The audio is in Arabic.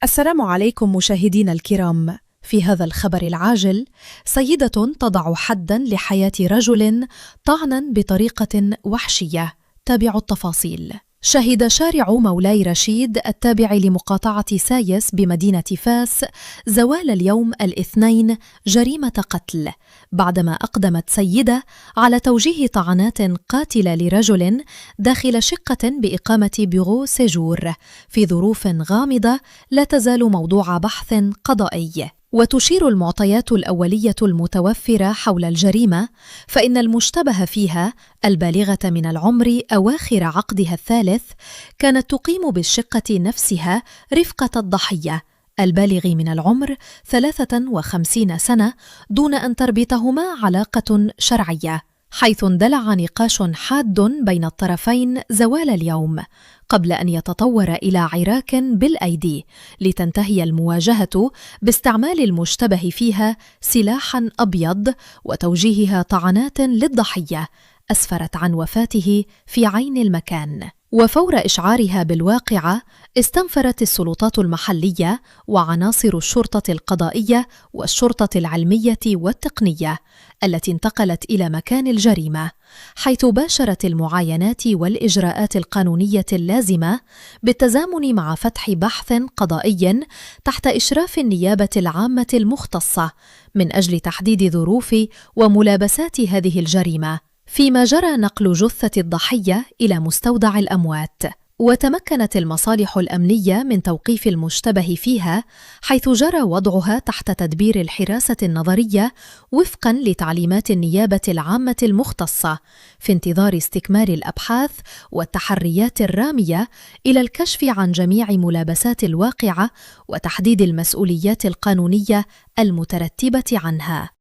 السلام عليكم مشاهدينا الكرام. في هذا الخبر العاجل، سيدة تضع حداً لحياة رجل طعنا بطريقة وحشية. تابعوا التفاصيل. شهد شارع مولاي رشيد التابع لمقاطعة سايس بمدينة فاس زوال اليوم الاثنين جريمة قتل، بعدما أقدمت سيدة على توجيه طعنات قاتلة لرجل داخل شقة بإقامة بيرو سيجور في ظروف غامضة لا تزال موضوع بحث قضائي. وتشير المعطيات الأولية المتوفرة حول الجريمة فإن المشتبه فيها البالغة من العمر أواخر عقدها الثالث كانت تقيم بالشقة نفسها رفقة الضحية البالغ من العمر 53 سنة دون أن تربطهما علاقة شرعية، حيث اندلع نقاش حاد بين الطرفين زوال اليوم قبل أن يتطور إلى عراك بالأيدي لتنتهي المواجهة باستعمال المشتبه فيها سلاحاً أبيض وتوجيهها طعنات للضحية أسفرت عن وفاته في عين المكان. وفور إشعارها بالواقعة، استنفرت السلطات المحلية وعناصر الشرطة القضائية والشرطة العلمية والتقنية التي انتقلت إلى مكان الجريمة، حيث باشرت المعاينات والإجراءات القانونية اللازمة بالتزامن مع فتح بحث قضائي تحت إشراف النيابة العامة المختصة من أجل تحديد ظروف وملابسات هذه الجريمة، فيما جرى نقل جثة الضحية إلى مستودع الأموات. وتمكنت المصالح الأمنية من توقيف المشتبه فيها، حيث جرى وضعها تحت تدبير الحراسة النظرية وفقاً لتعليمات النيابة العامة المختصة، في انتظار استكمال الأبحاث والتحريات الرامية إلى الكشف عن جميع ملابسات الواقعة وتحديد المسؤوليات القانونية المترتبة عنها.